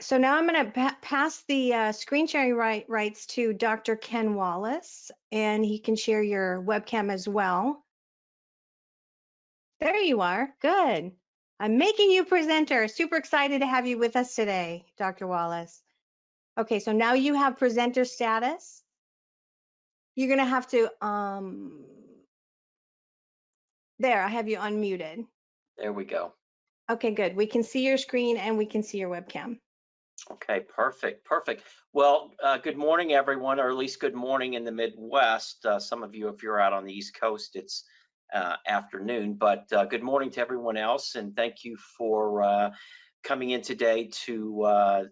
So now I'm going to pass the screen sharing rights to Dr. Ken Wallace, and he can share your webcam as well. There you are. Good. I'm making you presenter. Super excited to have you with us today, Dr. Wallace. Okay, so now you have presenter status. You're going to have to, there, I have you unmuted. There we go. Okay, good. We can see your screen and we can see your webcam. Okay, perfect. Well, good morning, everyone, or at least good morning in the Midwest. Some of you, if you're out on the East Coast, it's afternoon, but good morning to everyone else, and thank you for coming in today to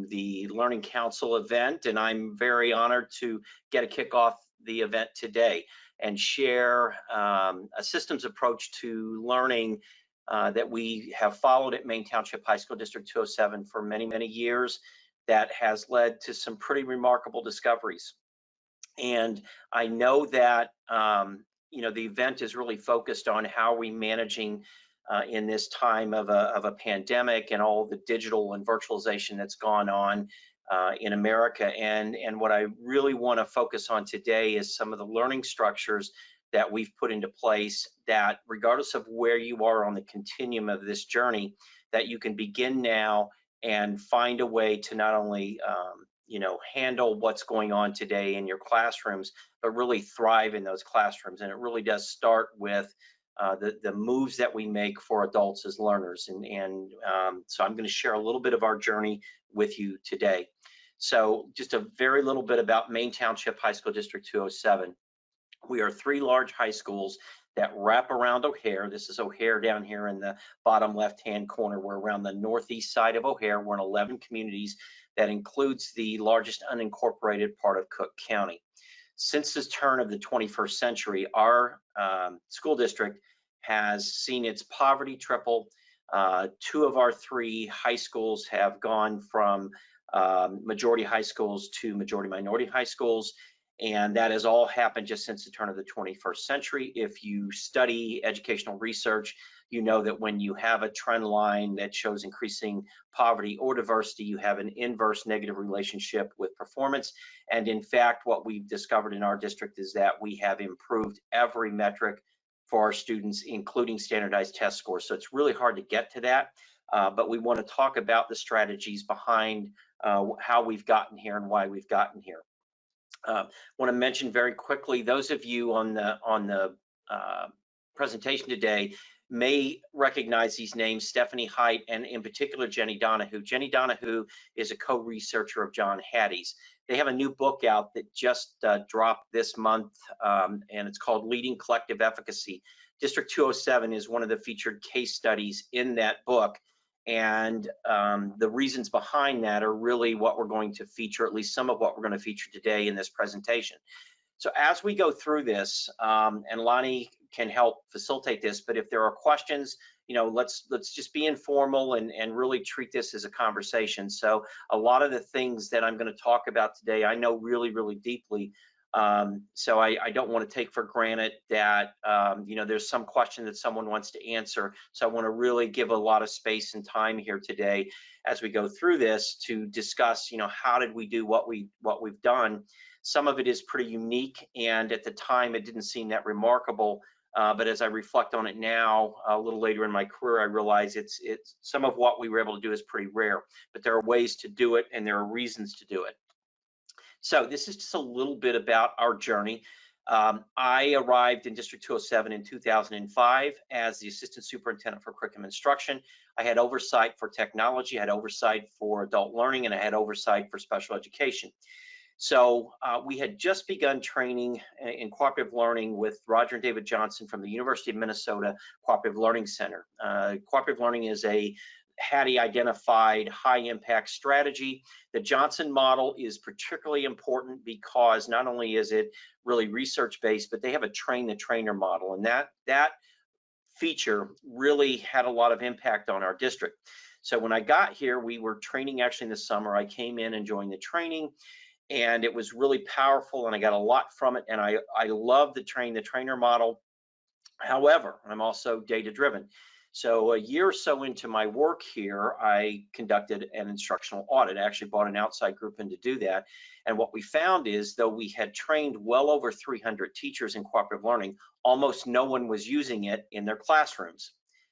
the Learning Council event. And I'm very honored to get to kick off the event today and share a systems approach to learning that we have followed at Maine Township High School District 207 for many, many years, that has led to some pretty remarkable discoveries. And I know that the event is really focused on how we managing in this time of a pandemic and all the digital and virtualization that's gone on in America. And what I really want to focus on today is some of the learning structures that we've put into place that, regardless of where you are on the continuum of this journey, that you can begin now and find a way to not only handle what's going on today in your classrooms, but really thrive in those classrooms. And it really does start with the moves that we make for adults as learners. So I'm going to share a little bit of our journey with you today. So just a very little bit about Maine Township High School District 207. We are 3 large high schools that wrap around O'Hare. This is O'Hare down here in the bottom left-hand corner. We're around the northeast side of O'Hare. We're in 11 communities. That includes the largest unincorporated part of Cook County. Since the turn of the 21st century, our school district has seen its poverty triple. 2 of our 3 high schools have gone from majority high schools to majority minority high schools. And that has all happened just since the turn of the 21st century. If you study educational research, you know that when you have a trend line that shows increasing poverty or diversity, you have an inverse negative relationship with performance. And in fact, what we've discovered in our district is that we have improved every metric for our students, including standardized test scores. So it's really hard to get to that, but we want to talk about the strategies behind how we've gotten here and why we've gotten here. Want to mention very quickly, those of you on the presentation today may recognize these names: Stephanie Height and in particular Jenny Donahue. Jenny Donahue is a co-researcher of John Hattie's. They have a new book out that just dropped this month, and it's called Leading Collective Efficacy. District 207 is one of the featured case studies in that book. And the reasons behind that are really what we're going to feature, at least some of what we're going to feature today in this presentation. So as we go through this, and Lonnie can help facilitate this, but if there are questions, let's just be informal and really treat this as a conversation. So a lot of the things that I'm going to talk about today, I know really, really deeply. So I don't want to take for granted that there's some question that someone wants to answer. So I want to really give a lot of space and time here today as we go through this to discuss, how did we do what we've done. Some of it is pretty unique, and at the time it didn't seem that remarkable. But as I reflect on it now, a little later in my career, I realize it's some of what we were able to do is pretty rare. But there are ways to do it, and there are reasons to do it. So this is just a little bit about our journey. I arrived in District 207 in 2005 as the Assistant Superintendent for Curriculum Instruction. I had oversight for technology, I had oversight for adult learning, and I had oversight for special education. So we had just begun training in cooperative learning with Roger and David Johnson from the University of Minnesota Cooperative Learning Center. Cooperative learning is a Hattie identified high impact strategy. The Johnson model is particularly important because not only is it really research based, but they have a train the trainer model, and that feature really had a lot of impact on our district. So when I got here, we were training actually in the summer. I came in and joined the training, and it was really powerful, and I got a lot from it, and I love the train the trainer model. However, I'm also data driven. So a year or so into my work here, I conducted an instructional audit. I actually brought an outside group in to do that. And what we found is, though we had trained well over 300 teachers in cooperative learning, almost no one was using it in their classrooms.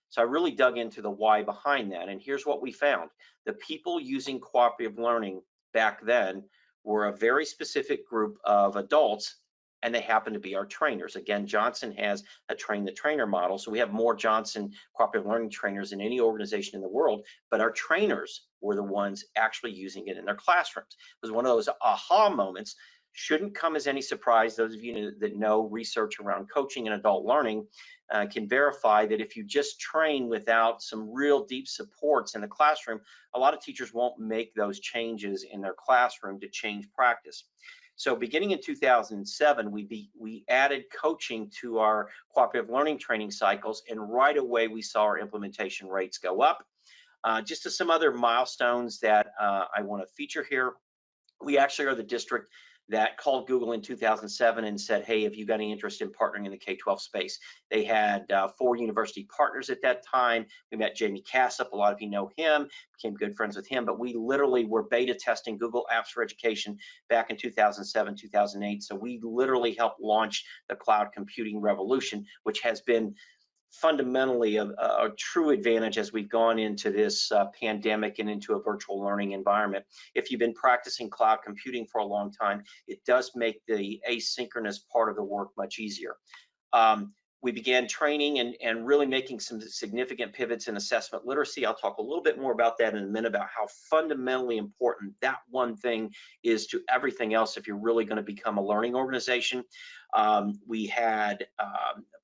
So I really dug into the why behind that. And here's what we found. The people using cooperative learning back then were a very specific group of adults, and they happen to be our trainers. Again, Johnson has a train the trainer model, so we have more Johnson cooperative learning trainers than any organization in the world, but our trainers were the ones actually using it in their classrooms. It was one of those aha moments. Shouldn't come as any surprise. Those of you that know research around coaching and adult learning can verify that if you just train without some real deep supports in the classroom, a lot of teachers won't make those changes in their classroom to change practice. So beginning in 2007, we added coaching to our cooperative learning training cycles, and right away we saw our implementation rates go up. Just to some other milestones that I want to feature here, we actually are the district that called Google in 2007 and said, hey, have you got any interest in partnering in the K-12 space? They had 4 university partners at that time. We met Jamie Cassup, a lot of you know him, became good friends with him, but we literally were beta testing Google Apps for Education back in 2007, 2008. So we literally helped launch the cloud computing revolution, which has been fundamentally a true advantage as we've gone into this pandemic and into a virtual learning environment. If you've been practicing cloud computing for a long time, it does make the asynchronous part of the work much easier. We began training and really making some significant pivots in assessment literacy. I'll talk a little bit more about that in a minute, about how fundamentally important that one thing is to everything else if you're really going to become a learning organization. We had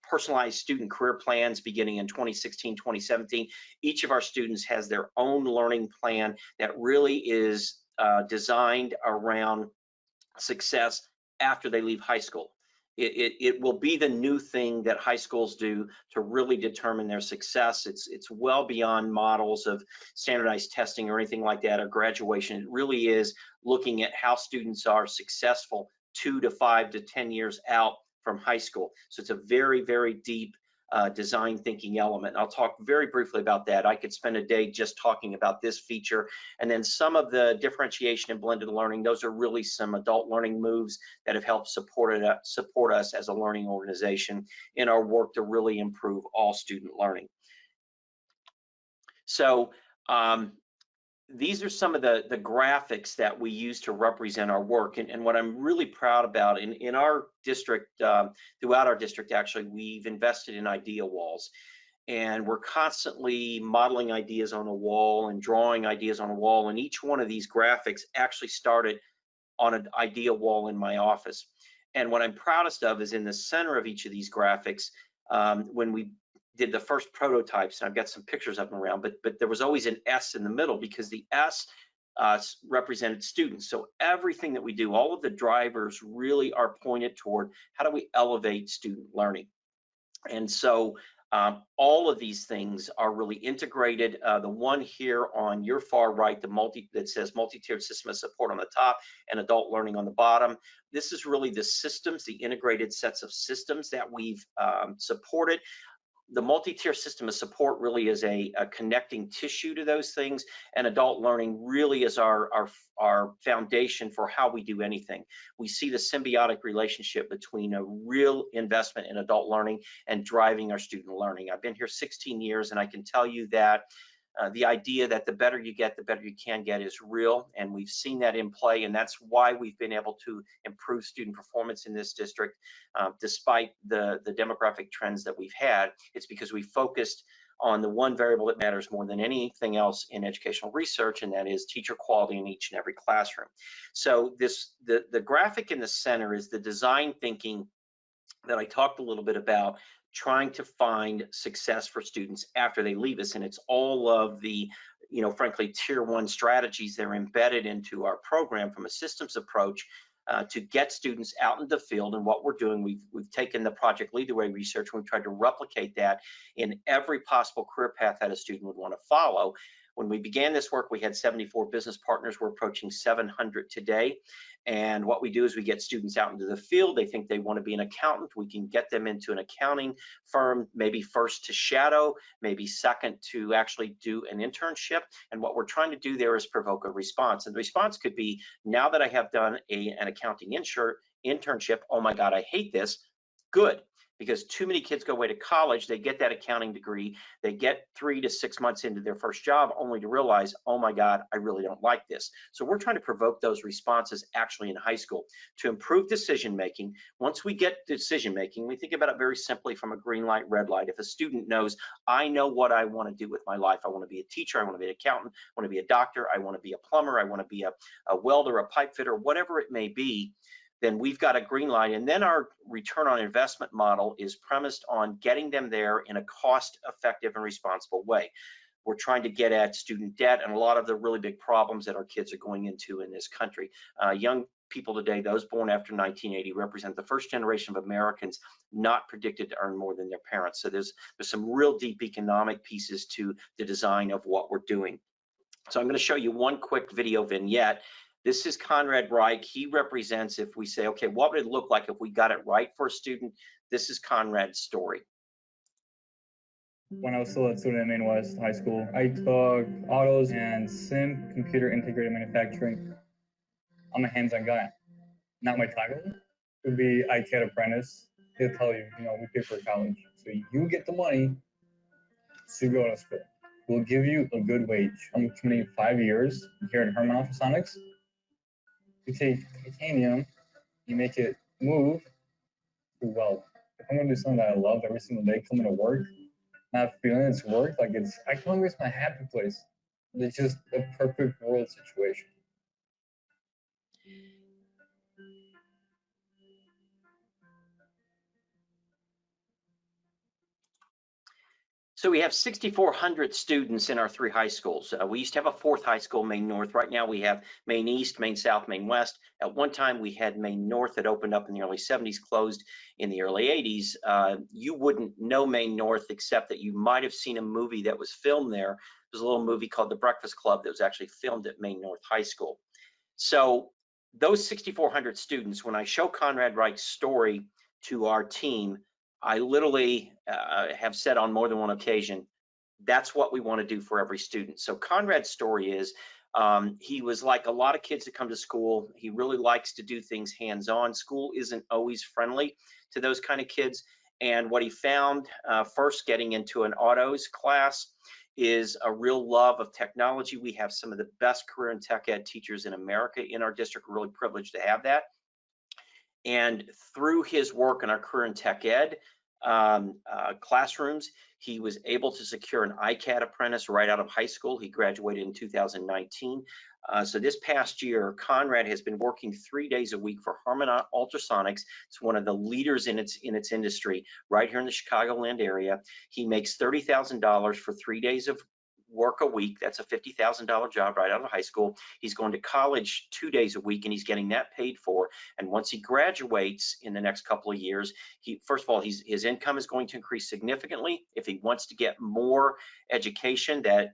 personalized student career plans beginning in 2016, 2017. Each of our students has their own learning plan that really is designed around success after they leave high school. It will be the new thing that high schools do to really determine their success. It's well beyond models of standardized testing or anything like that, or graduation. It really is looking at how students are successful 2 to 5 to 10 years out from high school. So it's a very, very deep design thinking element. I'll talk very briefly about that. I could spend a day just talking about this feature. And then some of the differentiation and blended learning, those are really some adult learning moves that have helped support us as a learning organization in our work to really improve all student learning. So these are some of the graphics that we use to represent our work. And what I'm really proud about in our district, throughout our district, actually, we've invested in idea walls. And we're constantly modeling ideas on a wall and drawing ideas on a wall. And each one of these graphics actually started on an idea wall in my office. And what I'm proudest of is in the center of each of these graphics, when we did the first prototypes, and I've got some pictures of them around, but there was always an S in the middle because the S represented students. So everything that we do, all of the drivers really are pointed toward how do we elevate student learning. And so all of these things are really integrated. The one here on your far right, that says multi-tiered system of support on the top and adult learning on the bottom. This is really the systems, the integrated sets of systems that we've supported. The multi-tier system of support really is a connecting tissue to those things, and adult learning really is our foundation for how we do anything. We see the symbiotic relationship between a real investment in adult learning and driving our student learning. I've been here 16 years, and I can tell you that the idea that the better you get, the better you can get is real, and we've seen that in play, and that's why we've been able to improve student performance in this district despite the demographic trends that we've had. It's because we focused on the one variable that matters more than anything else in educational research, and that is teacher quality in each and every classroom. So the graphic in the center is the design thinking that I talked a little bit about, trying to find success for students after they leave us. And it's all of the, frankly, tier 1 strategies that are embedded into our program from a systems approach to get students out in the field. And what we're doing, we've taken the Project Lead the Way research, and we've tried to replicate that in every possible career path that a student would want to follow. When we began this work, we had 74 business partners. We're approaching 700 today. And what we do is we get students out into the field. They think they want to be an accountant. We can get them into an accounting firm, maybe first to shadow, maybe second to actually do an internship. And what we're trying to do there is provoke a response. And the response could be, now that I have done an accounting internship, oh my God, I hate this. Good. Because too many kids go away to college, they get that accounting degree, they get 3 to 6 months into their first job only to realize, oh my God, I really don't like this. So we're trying to provoke those responses actually in high school to improve decision making. Once we get decision making, we think about it very simply from a green light, red light. If a student knows, I know what I want to do with my life, I want to be a teacher, I want to be an accountant, I want to be a doctor, I want to be a plumber, I want to be a welder, a pipe fitter, whatever it may be, then we've got a green light. And then our return on investment model is premised on getting them there in a cost-effective and responsible way. We're trying to get at student debt and a lot of the really big problems that our kids are going into in this country. Young people today, those born after 1980, represent the first generation of Americans not predicted to earn more than their parents. So there's some real deep economic pieces to the design of what we're doing. So I'm going to show you one quick video vignette. This is Conrad Reich. He represents, if we say, okay, what would it look like if we got it right for a student? This is Conrad's story. When I was still a student at Maine West High School, I took autos and SIM, computer integrated manufacturing. I'm a hands-on guy. Not my title would be IT apprentice. They'll tell you, we pay for college. So you get the money to go to school. We'll give you a good wage. I'm committing 5 years here at Harman Ultrasonics. You take titanium, you make it move to weld. If I'm gonna do something that I love every single day, coming to work, not feeling it's work, I can't waste my happy place. It's just a perfect world situation. So we have 6,400 students in our 3 high schools. We used to have a 4th high school, Maine North. Right now we have Maine East, Maine South, Maine West. At one time we had Maine North that opened up in the early 70s, closed in the early 80s. You wouldn't know Maine North except that you might have seen a movie that was filmed there. There's a little movie called The Breakfast Club that was actually filmed at Maine North High School. So those 6,400 students, when I show Conrad Reich's story to our team, I literally have said on more than one occasion, that's what we want to do for every student. So Conrad's story is, he was like a lot of kids that come to school. He really likes to do things hands-on. School isn't always friendly to those kind of kids. And what he found first getting into an autos class is a real love of technology. We have some of the best career and tech ed teachers in America in our district. We're really privileged to have that. And through his work in our career and tech ed classrooms, he was able to secure an ICAD apprentice right out of high school. He graduated in 2019. So this past year, Conrad has been working 3 days a week for Harman Ultrasonics. It's one of the leaders in its industry right here in the Chicagoland area. He makes $30,000 for 3 days of work a week. That's a $50,000 job right out of high school. He's going to college 2 days a week and he's getting that paid for. And once he graduates in the next couple of years, first of all, his income is going to increase significantly. If he wants to get more education that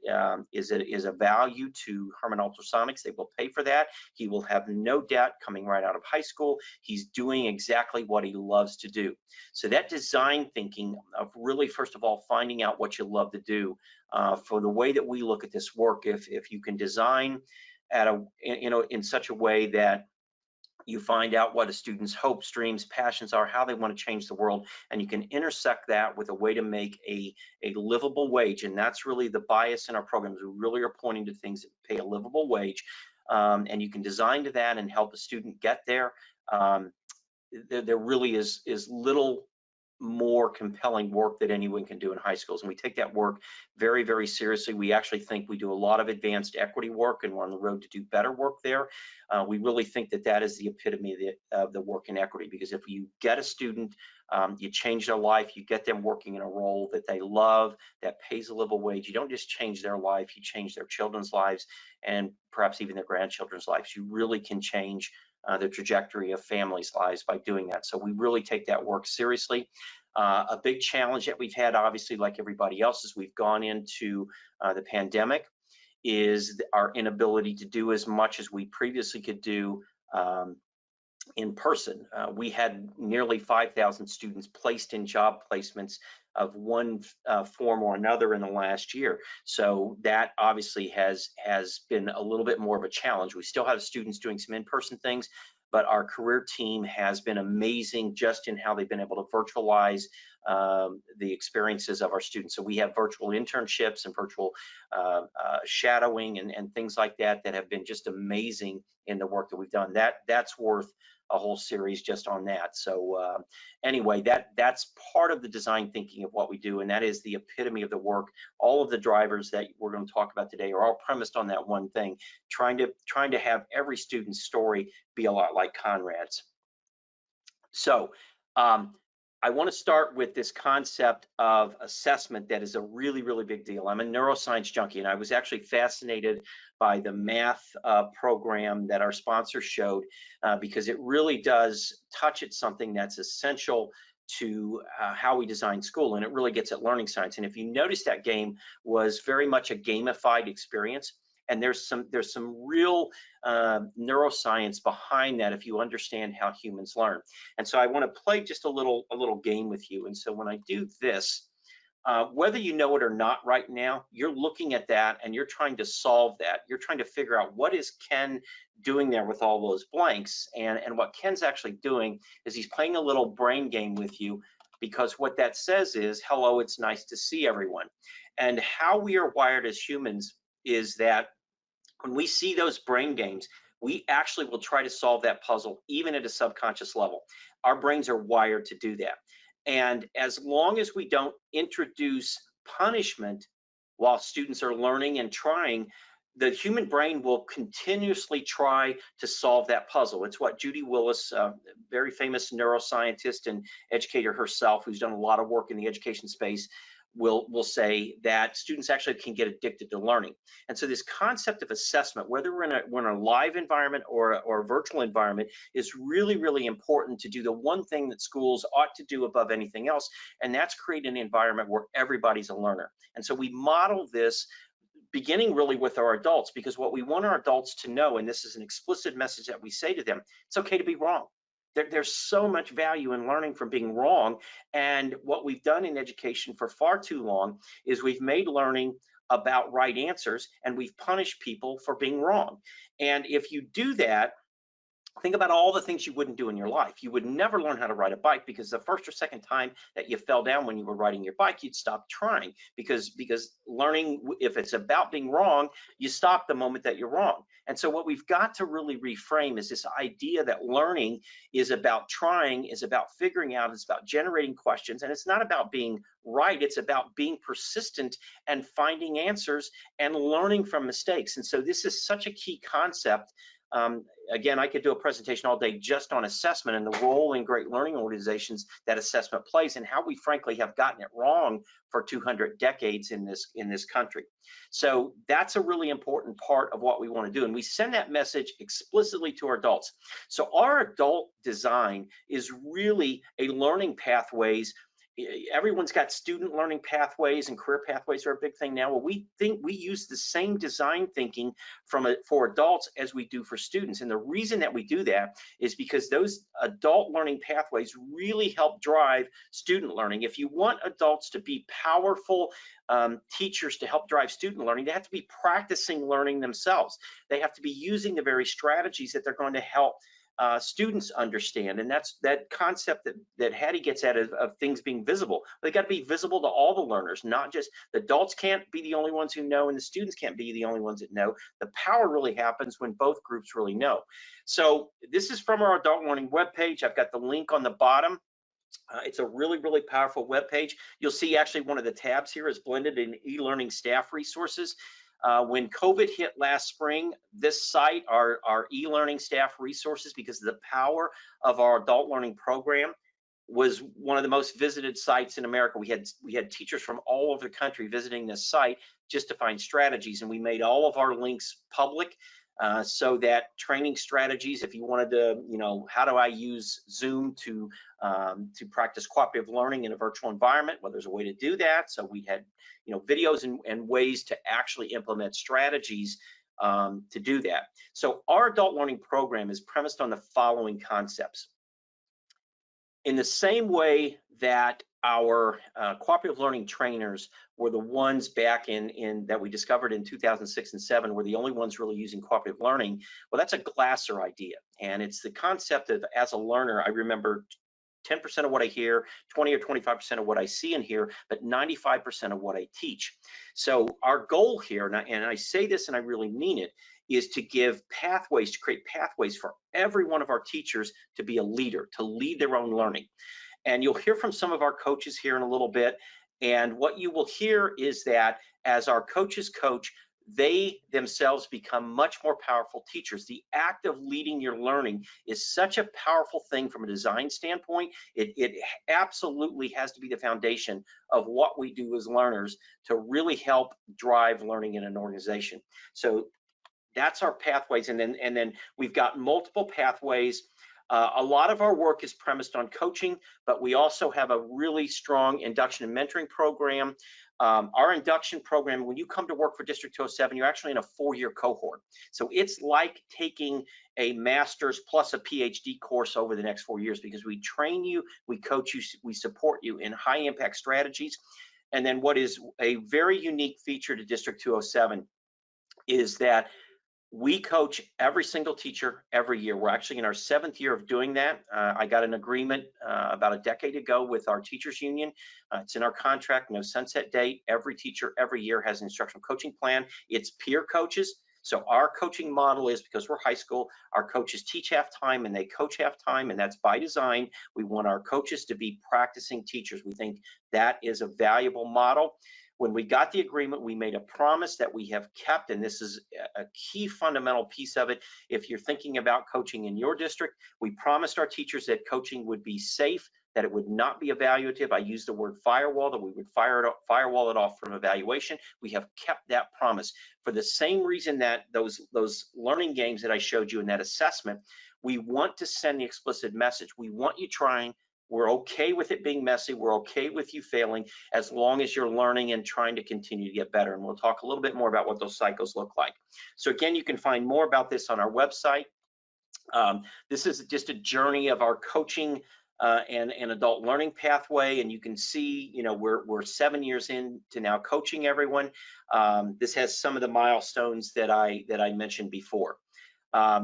is a value to Harman Ultrasonics, they will pay for that. He will have no debt coming right out of high school. He's doing exactly what he loves to do. So that design thinking of really, first of all, finding out what you love to do, for the way that we look at this work, if you can design in such a way that you find out what a student's hopes, dreams, passions are, how they want to change the world, and you can intersect that with a way to make a livable wage. And that's really the bias in our programs. We really are pointing to things that pay a livable wage, and you can design to that and help a student get there. There really is little more compelling work that anyone can do in high schools, and we take that work very, very seriously. We actually think we do a lot of advanced equity work, and we're on the road to do better work there. We really think that that is the epitome of the work in equity, because if you get a student, you change their life, you get them working in a role that they love, that pays a livable wage. You don't just change their life, you change their children's lives and perhaps even their grandchildren's lives. You really can change the trajectory of families' lives by doing that. So we really take that work seriously. A big challenge that we've had, obviously, like everybody else, is we've gone into the pandemic, is our inability to do as much as we previously could do in person. We had nearly 5,000 students placed in job placements of one form or another in the last year. So that obviously has been a little bit more of a challenge. We still have students doing some in-person things, but our career team has been amazing just in how they've been able to virtualize the experiences of our students. So we have virtual internships and virtual shadowing and things like that that have been just amazing in the work that we've done. That's worth a whole series just on that. So anyway, that's part of the design thinking of what we do, and that is the epitome of the work. All of the drivers that we're going to talk about today are all premised on that one thing, trying to have every student's story be a lot like Conrad's. So I want to start with this concept of assessment that is a really, really big deal. I'm a neuroscience junkie, and I was actually fascinated by the math program that our sponsor showed because it really does touch at something that's essential to how we design school, and it really gets at learning science. And if you notice, that game was very much a gamified experience. And there's some real neuroscience behind that if you understand how humans learn. And so I want to play just a little game with you. And so when I do this, whether you know it or not right now, you're looking at that and you're trying to solve that. You're trying to figure out what is Ken doing there with all those blanks. And what Ken's actually doing is he's playing a little brain game with you, because what that says is, hello, it's nice to see everyone. And how we are wired as humans is that when we see those brain games, we actually will try to solve that puzzle even at a subconscious level. Our brains are wired to do that. And as long as we don't introduce punishment while students are learning and trying, the human brain will continuously try to solve that puzzle. It's what Judy Willis, very famous neuroscientist and educator herself, who's done a lot of work in the education space, will say that students actually can get addicted to learning. And so this concept of assessment, whether we're in a live environment or a virtual environment, is really, really important to do the one thing that schools ought to do above anything else, and that's create an environment where everybody's a learner. And so we model this beginning really with our adults, because what we want our adults to know, and this is an explicit message that we say to them, it's okay to be wrong. There's so much value in learning from being wrong. And what we've done in education for far too long is we've made learning about right answers, and we've punished people for being wrong. And if you do that, think about all the things you wouldn't do in your life. You would never learn how to ride a bike, because the first or second time that you fell down when you were riding your bike, you'd stop trying, because learning, if it's about being wrong, you stop the moment that you're wrong. And so what we've got to really reframe is this idea that learning is about trying, is about figuring out, it's about generating questions, and it's not about being right, it's about being persistent and finding answers and learning from mistakes. And so this is such a key concept. Again, I could do a presentation all day just on assessment and the role in great learning organizations that assessment plays, and how we frankly have gotten it wrong for 200 decades in this country. So that's a really important part of what we want to do, and we send that message explicitly to our adults. So our adult design is really a learning pathways. Everyone's got student learning pathways, and career pathways are a big thing now. Well, we think we use the same design thinking for adults as we do for students. And the reason that we do that is because those adult learning pathways really help drive student learning. If you want adults to be powerful teachers to help drive student learning, they have to be practicing learning themselves. They have to be using the very strategies that they're going to help students understand. And that's that concept that Hattie gets at of things being visible. They got to be visible to all the learners, not just the adults can't be the only ones who know, and the students can't be the only ones that know. The power really happens when both groups really know. So this is from our adult learning webpage. I've got the link on the bottom. It's a really, really powerful webpage. You'll see actually one of the tabs here is blended in e-learning staff resources. When COVID hit last spring, this site, our e-learning staff resources, because of the power of our adult learning program, was one of the most visited sites in America. We had teachers from all over the country visiting this site just to find strategies, and we made all of our links public. so that training strategies, if you wanted to, how do I use Zoom to practice cooperative learning in a virtual environment? Well, there's a way to do that. So we had, videos and ways to actually implement strategies to do that. So our adult learning program is premised on the following concepts. In the same way that our cooperative learning trainers were the ones back in that we discovered in 2006 and 7 were the only ones really using cooperative learning. Well, that's a Glasser idea, and it's the concept of, as a learner, I remember 10% of what I hear, 20 or 25% of what I see and hear, but 95% of what I teach. So our goal here, and I say this and I really mean it, is to give pathways, to create pathways for every one of our teachers to be a leader, to lead their own learning. And you'll hear from some of our coaches here in a little bit. And what you will hear is that as our coaches coach, they themselves become much more powerful teachers. The act of leading your learning is such a powerful thing from a design standpoint. It absolutely has to be the foundation of what we do as learners to really help drive learning in an organization. So that's our pathways, and then we've got multiple pathways. A lot of our work is premised on coaching, but we also have a really strong induction and mentoring program. Our induction program, when you come to work for District 207, you're actually in a 4-year cohort. So it's like taking a master's plus a PhD course over the next 4 years, because we train you, we coach you, we support you in high impact strategies. And then what is a very unique feature to District 207 is that we coach every single teacher every year. We're actually in our 7th year of doing that. I got an agreement about a decade ago with our teachers union. It's in our contract, no sunset date. Every teacher every year has an instructional coaching plan. It's peer coaches. So our coaching model is, because we're high school, our coaches teach half time and they coach half time, and that's by design. We want our coaches to be practicing teachers. We think that is a valuable model. When we got the agreement, we made a promise that we have kept, and this is a key fundamental piece of it. If you're thinking about coaching in your district, we promised our teachers that coaching would be safe, that it would not be evaluative. I used the word firewall, that we would firewall it off from evaluation. We have kept that promise. For the same reason that those learning games that I showed you in that assessment, we want to send the explicit message. We want you trying. We're okay with it being messy. We're okay with you failing, as long as you're learning and trying to continue to get better. And we'll talk a little bit more about what those cycles look like. So again, you can find more about this on our website. This is just a journey of our coaching and adult learning pathway. And you can see, we're 7 years into now coaching everyone. This has some of the milestones that I mentioned before.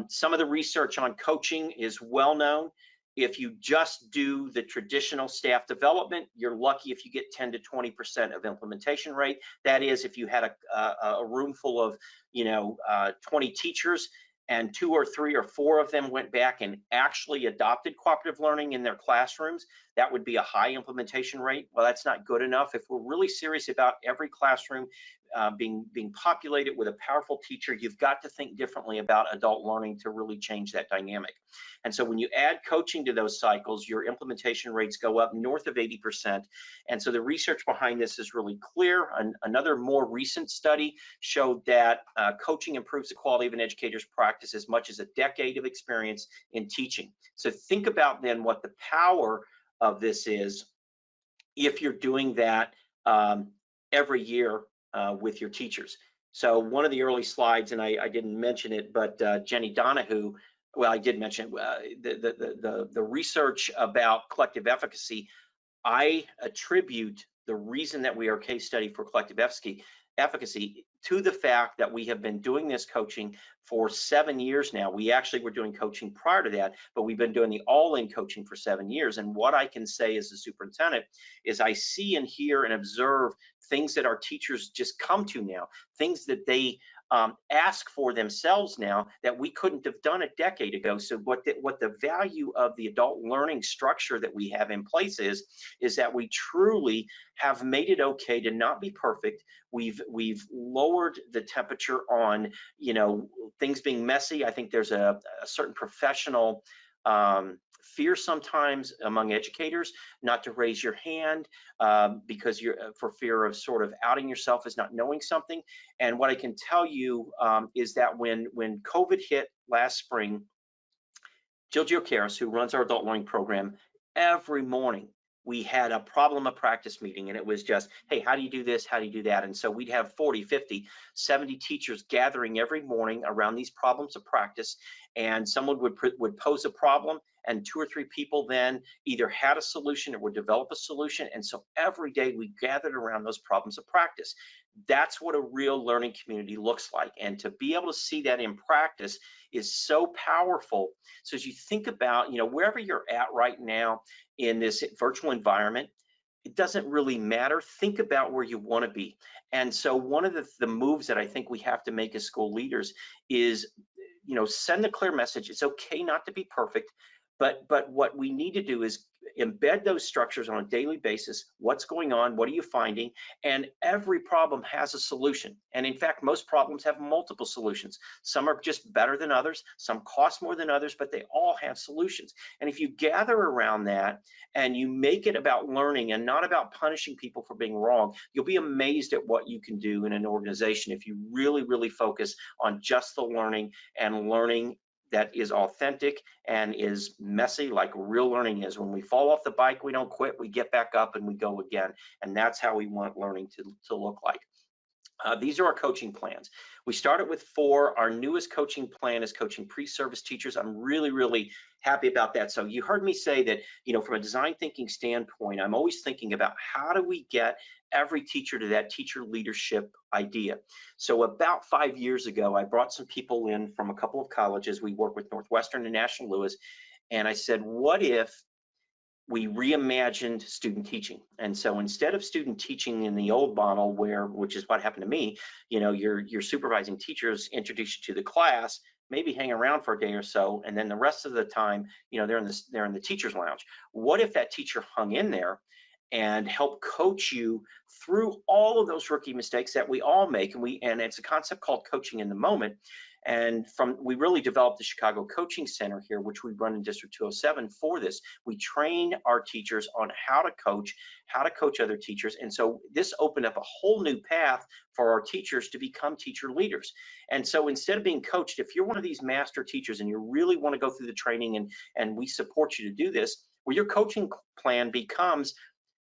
Some of the research on coaching is well known. If you just do the traditional staff development, you're lucky if you get 10 to 20% of implementation rate. That is, if you had a room full of 20 teachers and 2 or 3 or 4 of them went back and actually adopted cooperative learning in their classrooms, that would be a high implementation rate. Well, that's not good enough. If we're really serious about every classroom being populated with a powerful teacher, you've got to think differently about adult learning to really change that dynamic. And so when you add coaching to those cycles, your implementation rates go up north of 80%. And so the research behind this is really clear. Another more recent study showed that coaching improves the quality of an educator's practice as much as a decade of experience in teaching. So think about then what the power of this is if you're doing that every year with your teachers. So one of the early slides, and I didn't mention it, but Jenny Donahue, well, I did mention the research about collective efficacy. I attribute the reason that we are a case study for collective efficacy to the fact that we have been doing this coaching for 7 years now. We actually were doing coaching prior to that, but we've been doing the all-in coaching for 7 years. And what I can say as a superintendent is I see and hear and observe things that our teachers just come to now, things that they ask for themselves now that we couldn't have done a decade ago. So what the value of the adult learning structure that we have in place is that we truly have made it okay to not be perfect. We've lowered the temperature on things being messy. I think there's a certain professional fear sometimes among educators not to raise your hand because you're for fear of sort of outing yourself as not knowing something. And what I can tell you is that when COVID hit last spring, Jill Giocaris, who runs our adult learning program, every morning we had a problem of practice meeting, and it was just, hey, how do you do this? How do you do that? And so we'd have 40, 50, 70 teachers gathering every morning around these problems of practice, and someone would pose a problem, and 2 or 3 people then either had a solution or would develop a solution. And so every day we gathered around those problems of practice. That's what a real learning community looks like. And to be able to see that in practice is so powerful. So as you think about, wherever you're at right now in this virtual environment, it doesn't really matter. Think about where you want to be. And so one of the moves that I think we have to make as school leaders is, send a clear message. It's okay not to be perfect, but what we need to do is embed those structures on a daily basis. What's going on? What are you finding? And every problem has a solution. And in fact, most problems have multiple solutions. Some are just better than others. Some cost more than others, but they all have solutions. And if you gather around that and you make it about learning and not about punishing people for being wrong, you'll be amazed at what you can do in an organization if you really, really focus on just the learning and learning that is authentic and is messy, like real learning is. When we fall off the bike, we don't quit, we get back up and we go again. And that's how we want learning to look like. These are our coaching plans. We started with 4. Our newest coaching plan is coaching pre-service teachers. I'm really, really happy about that. So you heard me say that, from a design thinking standpoint, I'm always thinking about how do we get every teacher to that teacher leadership idea. So about 5 years ago, I brought some people in from a couple of colleges. We work with Northwestern and National Louis. And I said, what if we reimagined student teaching? And so instead of student teaching in the old model, which is what happened to me, your supervising teachers introduce you to the class, maybe hang around for a day or so, and then the rest of the time, they're in the teacher's lounge. What if that teacher hung in there and helped coach you through all of those rookie mistakes that we all make? And it's a concept called coaching in the moment. And we really developed the Chicago Coaching Center here, which we run in District 207 for this. We train our teachers on how to coach other teachers. And so this opened up a whole new path for our teachers to become teacher leaders. And so instead of being coached, if you're one of these master teachers and you really want to go through the training and we support you to do this, well, your coaching plan becomes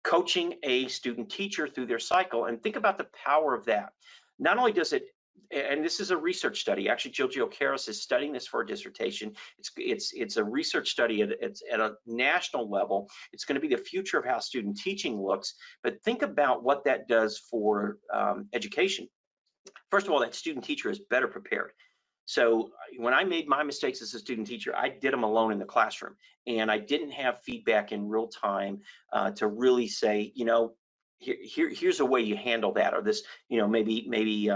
coaching a student teacher through their cycle. And think about the power of that. Not only does it, and this is a research study. Actually, Jill Giocaris is studying this for a dissertation. It's a research study at a national level. It's going to be the future of how student teaching looks. But think about what that does for education. First of all, that student teacher is better prepared. So when I made my mistakes as a student teacher, I did them alone in the classroom, and I didn't have feedback in real time to really say, here's a way you handle that, or this, maybe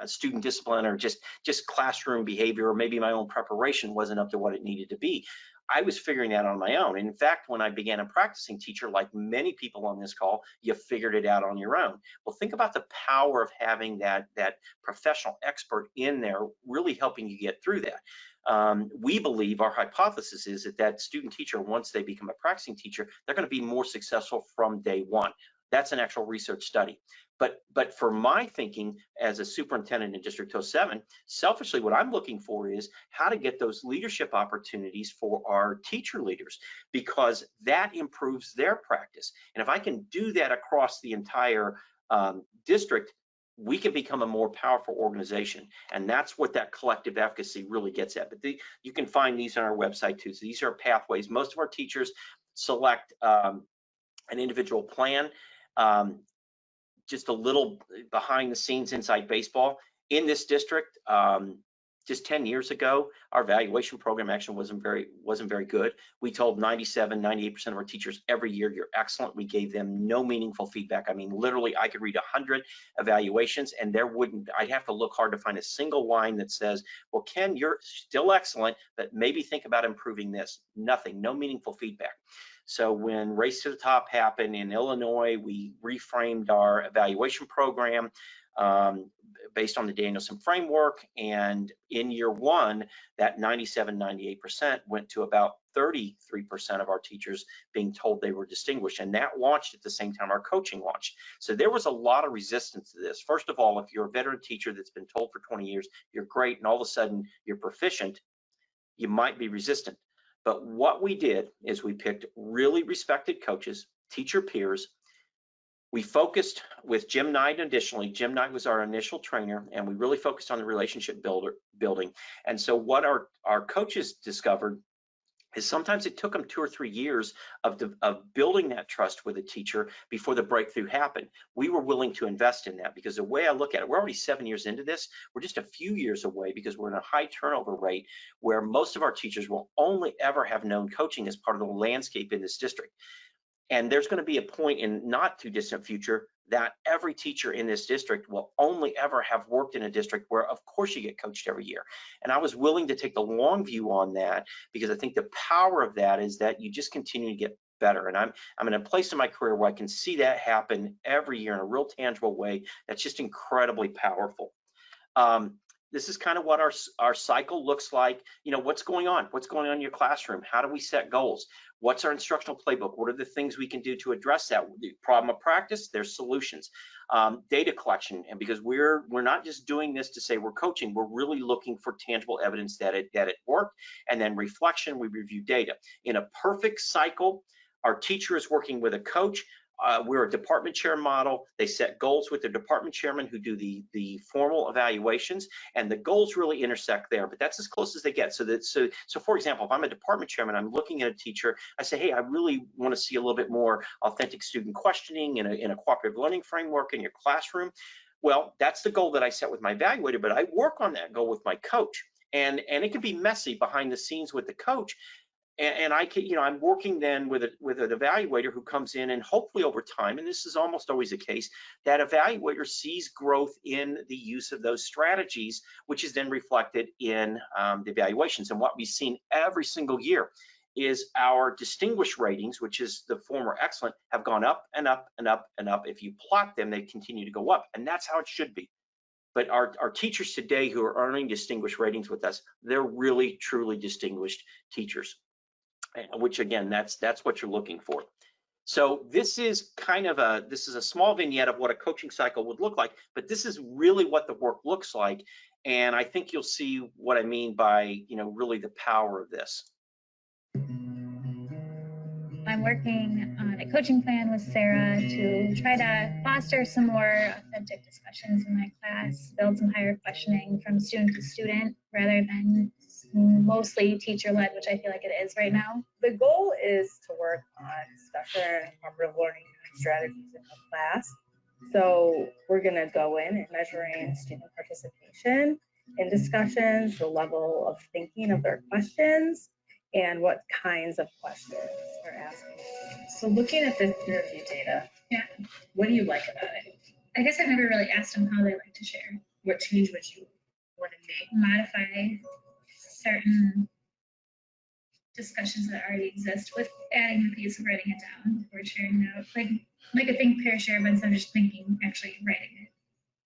student discipline, or just classroom behavior, or maybe my own preparation wasn't up to what it needed to be. I was figuring that on my own. And in fact, when I began a practicing teacher, like many people on this call, you figured it out on your own. Well, think about the power of having that professional expert in there really helping you get through that. We believe, our hypothesis is that student teacher, once they become a practicing teacher, they're going to be more successful from day one. That's an actual research study. But for my thinking as a superintendent in District 207, selfishly, what I'm looking for is how to get those leadership opportunities for our teacher leaders, because that improves their practice. And if I can do that across the entire district, we can become a more powerful organization. And that's what that collective efficacy really gets at. But you can find these on our website too. So these are pathways. Most of our teachers select an individual plan. Just a little behind the scenes inside baseball. In this district, just 10 years ago, our evaluation program actually wasn't very good. We told 98% of our teachers every year, you're excellent. We gave them no meaningful feedback. I mean, literally, I could read 100 evaluations and I'd have to look hard to find a single line that says, well, Ken, you're still excellent, but maybe think about improving this. Nothing, no meaningful feedback. So when Race to the Top happened in Illinois, we reframed our evaluation program. based on the Danielson framework. And in year one, that 97-98% went to about 33% of our teachers being told they were distinguished. And that launched at the same time our coaching launched. So there was a lot of resistance to this. First of all, if you're a veteran teacher that's been told for 20 years, you're great, and all of a sudden you're proficient, you might be resistant. But what we did is we picked really respected coaches, teacher peers. We focused with Jim Knight additionally. Jim Knight was our initial trainer, and we really focused on the relationship building. And so what our coaches discovered is sometimes it took them 2 or 3 years of building that trust with a teacher before the breakthrough happened. We were willing to invest in that, because the way I look at it, we're already 7 years into this. We're just a few years away, because we're in a high turnover rate where most of our teachers will only ever have known coaching as part of the landscape in this district. And there's going to be a point in not too distant future that every teacher in this district will only ever have worked in a district where, of course, you get coached every year. And I was willing to take the long view on that, because I think the power of that is that you just continue to get better. And I'm in a place in my career where I can see that happen every year in a real tangible way. That's just incredibly powerful. This is kind of what our cycle looks like. You know, what's going on? What's going on in your classroom? How do we set goals? What's our instructional playbook? What are the things we can do to address that? The problem of practice, there's solutions. Data collection, and because we're not just doing this to say we're coaching, we're really looking for tangible evidence that it worked. And then reflection, we review data. In a perfect cycle, our teacher is working with a coach. We're a department chair model. They set goals with the department chairman who do the formal evaluations, and the goals really intersect there, but that's as close as they get. So for example, if I'm a department chairman, I'm looking at a teacher, I say, hey, I really want to see a little bit more authentic student questioning in a cooperative learning framework in your classroom. Well, that's the goal that I set with my evaluator, but I work on that goal with my coach, and it can be messy behind the scenes with the coach. And I can, I'm working then with an evaluator who comes in, and hopefully over time, and this is almost always the case, that evaluator sees growth in the use of those strategies, which is then reflected in the evaluations. And what we've seen every single year is our distinguished ratings, which is the former excellent, have gone up and up and up and up. If you plot them, they continue to go up, and that's how it should be. But our teachers today who are earning distinguished ratings with us, they're really, truly distinguished teachers. Which again, that's what you're looking for. So this is kind of a small vignette of what a coaching cycle would look like, but this is really what the work looks like. And I think you'll see what I mean by, really the power of this. I'm working on a coaching plan with Sarah to try to foster some more authentic discussions in my class, build some higher questioning from student to student rather than mostly teacher-led, which I feel like it is right now. The goal is to work on discussion and cooperative learning strategies in the class. So we're going to go in and measuring student participation in discussions, the level of thinking of their questions, and what kinds of questions they're asking. So looking at this peer review data, what do you like about it? I guess I've never really asked them how they like to share. What change would you want to make? Modify certain discussions that already exist with adding the piece of writing it down before sharing it out. Like a think, pair, share, but instead of just thinking, actually writing it.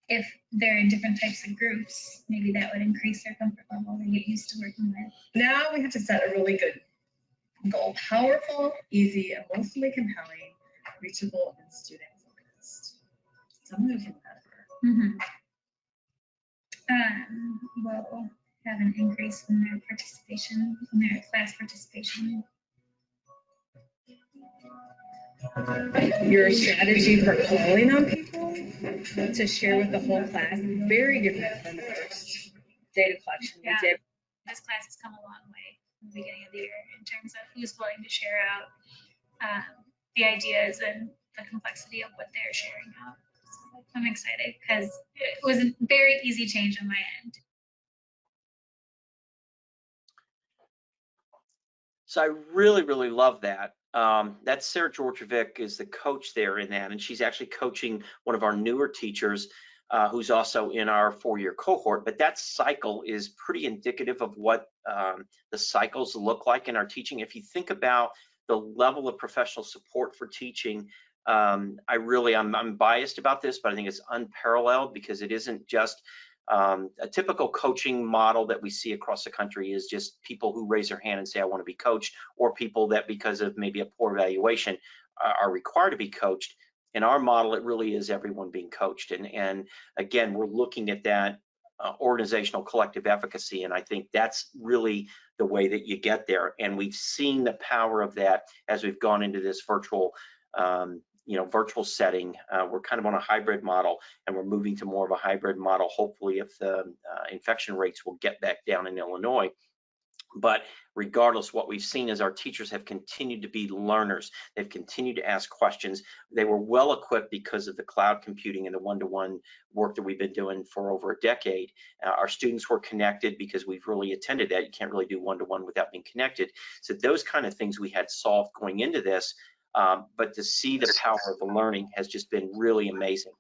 If they're in different types of groups, maybe that would increase their comfort level. They get used to working with. Now we have to set a really good goal. Powerful, easy, emotionally compelling, reachable, and student focused. Someone who can measure. We'll have an increase in their participation, in their class participation. Your strategy for calling on people to share with the whole class is very different from the first data collection we did. This class has come a long way from the beginning of the year in terms of who's willing to share out the ideas and the complexity of what they're sharing out. So I'm excited because it was a very easy change on my end. So I really, really love that. That's Sarah Georgievic is the coach there in that, and she's actually coaching one of our newer teachers who's also in our 4-year cohort. But that cycle is pretty indicative of what the cycles look like in our teaching. If you think about the level of professional support for teaching, I'm biased about this, but I think it's unparalleled because it isn't just a typical coaching model that we see across the country is just people who raise their hand and say, I want to be coached, or people that because of maybe a poor evaluation are required to be coached. In our model, it really is everyone being coached. And again, we're looking at that organizational collective efficacy, and I think that's really the way that you get there. And we've seen the power of that as we've gone into this virtual virtual setting. We're kind of on a hybrid model, and we're moving to more of a hybrid model, hopefully, if the infection rates will get back down in Illinois. But regardless, what we've seen is our teachers have continued to be learners. They've continued to ask questions. They were well equipped because of the cloud computing and the one-to-one work that we've been doing for over a decade. Our students were connected because we've really attended that. You can't really do one-to-one without being connected. So those kind of things we had solved going into this. But to see the power of the learning has just been really amazing.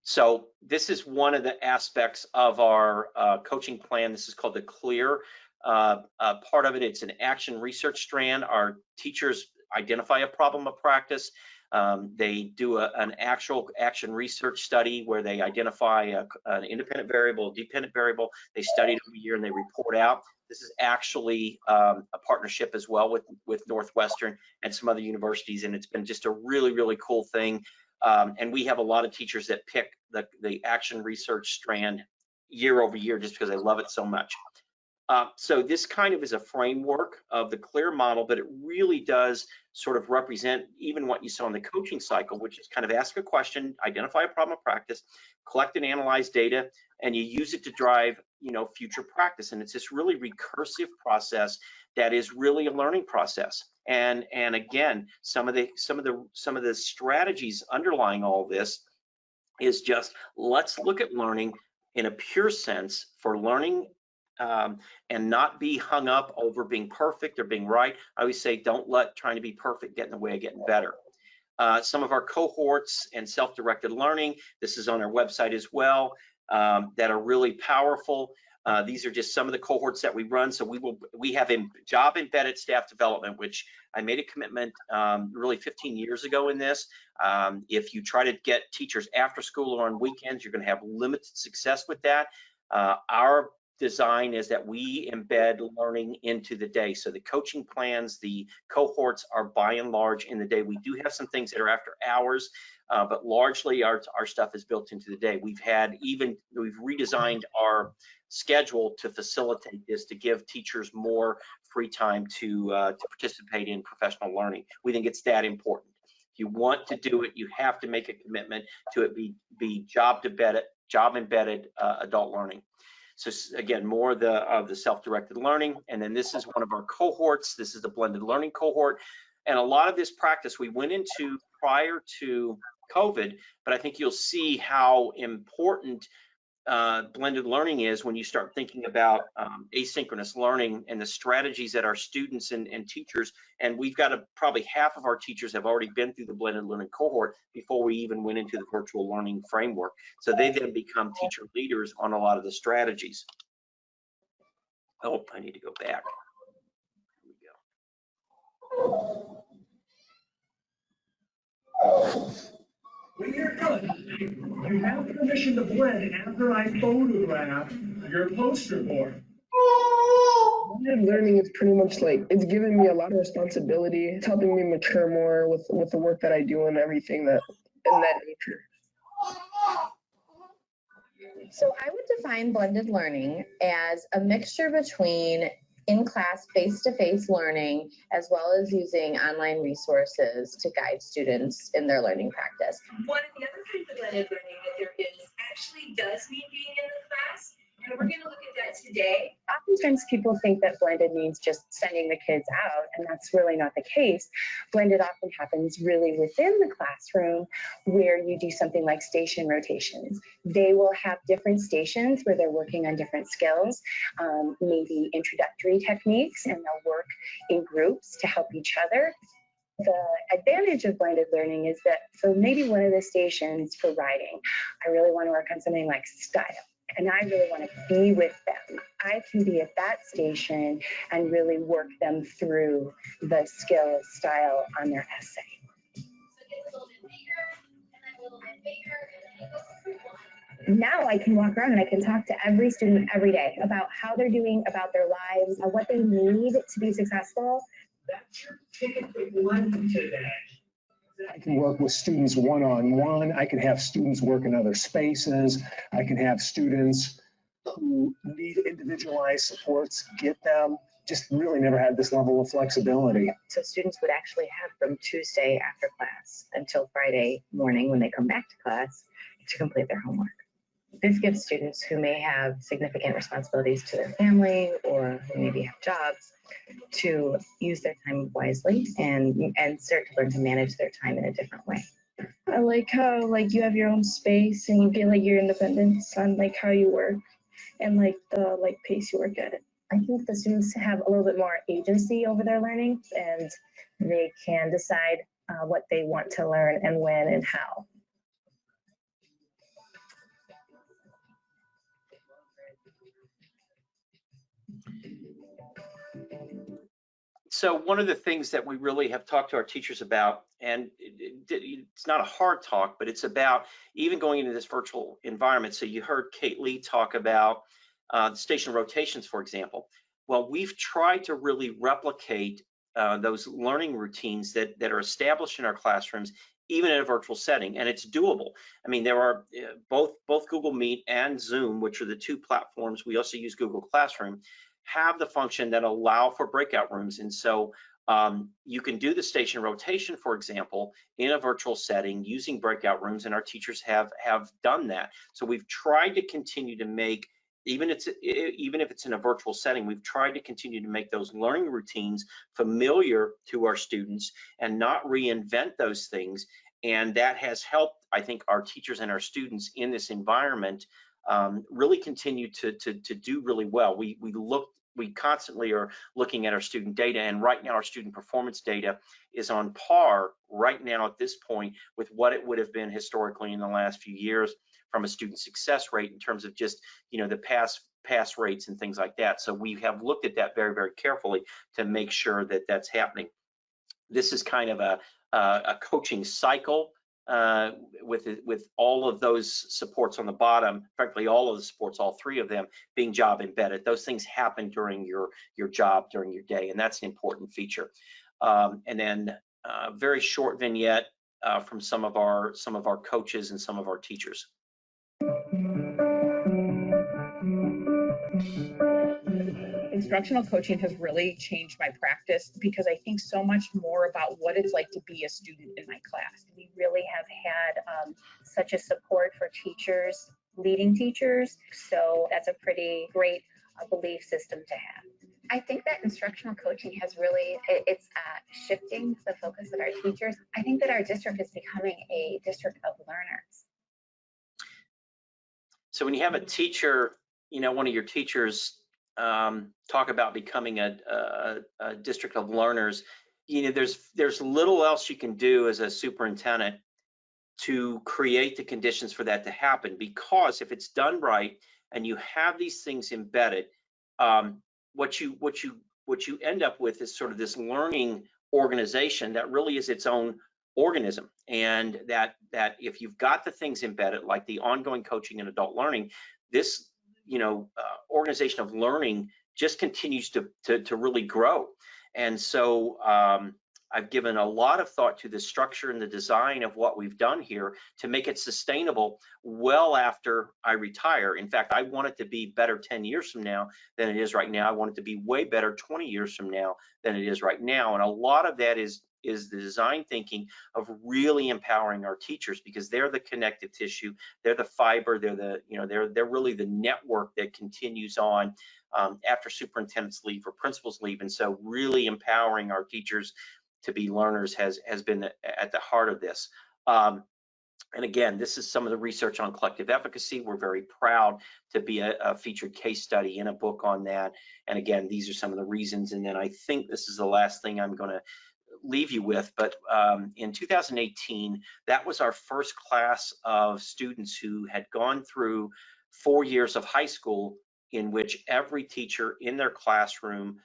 So this is one of the aspects of our coaching plan. This is called the CLEAR part of it. It's an action research strand. Our teachers identify a problem of practice. They do an actual action research study where they identify an independent variable, dependent variable. They study it every year and they report out. This is actually a partnership as well with Northwestern and some other universities, and it's been just a really, really cool thing. And we have a lot of teachers that pick the action research strand year over year just because they love it so much. So this kind of is a framework of the CLEAR model, but it really does sort of represent even what you saw in the coaching cycle, which is kind of ask a question, identify a problem of practice, collect and analyze data, and you use it to drive, future practice. And it's this really recursive process that is really a learning process. And again, some of the strategies underlying all this is just let's look at learning in a pure sense for learning. And not be hung up over being perfect or being right. I always say don't let trying to be perfect get in the way of getting better. Some of our cohorts and self-directed learning, this is on our website as well, that are really powerful. These are just some of the cohorts that we run. So we have job embedded staff development, which I made a commitment really 15 years ago in this. If you try to get teachers after school or on weekends, you're going to have limited success with that. Our design is that we embed learning into the day. So the coaching plans, the cohorts are by and large in the day. We do have some things that are after hours, but largely our stuff is built into the day. We've redesigned our schedule to facilitate this, to give teachers more free time to participate in professional learning. We think it's that important. If you want to do it, you have to make a commitment to it be job embedded adult learning. So again, more of the self-directed learning. And then this is one of our cohorts. This is the blended learning cohort. And a lot of this practice we went into prior to COVID, but I think you'll see how important blended learning is when you start thinking about asynchronous learning and the strategies that our students and teachers, and we've got probably half of our teachers have already been through the blended learning cohort before we even went into the virtual learning framework. So they then become teacher leaders on a lot of the strategies. Oh, I need to go back. Here we go. When you're done, you have permission to blend after I photograph your poster board. Blended learning is pretty much like, it's giving me a lot of responsibility. It's helping me mature more with the work that I do and everything in that nature. So I would define blended learning as a mixture between in-class face-to-face learning, as well as using online resources to guide students in their learning practice. One of the other kinds of blended learning that there is actually does mean being in the class, and we're going to look at that today. Oftentimes people think that blended means just sending the kids out, and that's really not the case. Blended often happens really within the classroom, where you do something like station rotations. They will have different stations where they're working on different skills, maybe introductory techniques, and they'll work in groups to help each other. The advantage of blended learning is that for maybe one of the stations for writing, I really want to work on something like style. and I really want to be with them, I can be at that station and really work them through the skill style on their essay. Now I can walk around and I can talk to every student every day about how they're doing, about their lives, what they need to be successful. That's your ticket to blend today. I can work with students one-on-one. I can have students work in other spaces. I can have students who need individualized supports, get them. Just really never had this level of flexibility. So students would actually have from Tuesday after class until Friday morning when they come back to class to complete their homework. This gives students who may have significant responsibilities to their family or who maybe have jobs to use their time wisely and start to learn to manage their time in a different way. I like how you have your own space and you get your independence on how you work and the pace you work at it. I think the students have a little bit more agency over their learning and they can decide what they want to learn and when and how. So one of the things that we really have talked to our teachers about, and it's not a hard talk, but it's about even going into this virtual environment. So you heard Kate Lee talk about the station rotations, for example. Well, we've tried to really replicate those learning routines that are established in our classrooms, even in a virtual setting, and it's doable. I mean, there are both Google Meet and Zoom, which are the two platforms. We also use Google Classroom, have the function that allow for breakout rooms. And so you can do the station rotation, for example, in a virtual setting using breakout rooms, and our teachers have done that. So we've tried to continue to make, even if it's in a virtual setting, we've tried to continue to make those learning routines familiar to our students and not reinvent those things. And that has helped, I think, our teachers and our students in this environment really continue to do really well. We constantly are looking at our student data, and right now our student performance data is on par right now at this point with what it would have been historically in the last few years from a student success rate in terms of just the pass rates and things like that. So we have looked at that very, very carefully to make sure that that's happening. This is kind of a coaching cycle with all of those supports on the bottom, frankly, all of the supports, all three of them being job embedded. Those things happen during your job, during your day, and that's an important feature. And then very short vignette from some of our coaches and some of our teachers. Instructional coaching has really changed my practice because I think so much more about what it's like to be a student in my class. We really have had such a support for teachers, leading teachers. So that's a pretty great belief system to have. I think that instructional coaching has really, it's shifting the focus of our teachers. I think that our district is becoming a district of learners. So when you have a teacher, one of your teachers talk about becoming a district of learners, there's little else you can do as a superintendent to create the conditions for that to happen, because if it's done right and you have these things embedded, what you end up with is sort of this learning organization that really is its own organism, and that if you've got the things embedded like the ongoing coaching and adult learning, this organization of learning just continues to really grow. And so I've given a lot of thought to the structure and the design of what we've done here to make it sustainable well after I retire. In fact, I want it to be better 10 years from now than it is right now. I want it to be way better 20 years from now than it is right now. And a lot of that is the design thinking of really empowering our teachers, because they're the connective tissue, they're the fiber, they're really the network that continues on after superintendents leave or principals leave. And so really empowering our teachers to be learners has been at the heart of this. And again, this is some of the research on collective efficacy. We're very proud to be a featured case study in a book on that. And again, these are some of the reasons. And then I think this is the last thing I'm going to leave you with, but in 2018, that was our first class of students who had gone through 4 years of high school in which every teacher in their classroom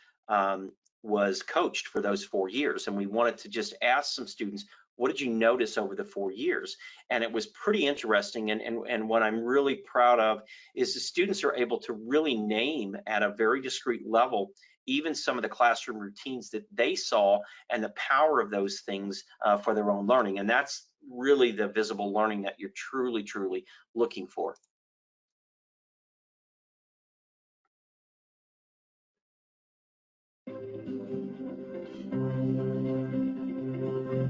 was coached for those 4 years. And we wanted to just ask some students, what did you notice over the 4 years? And it was pretty interesting. And what I'm really proud of is the students are able to really name at a very discrete level even some of the classroom routines that they saw and the power of those things for their own learning. And that's really the visible learning that you're truly, truly looking for.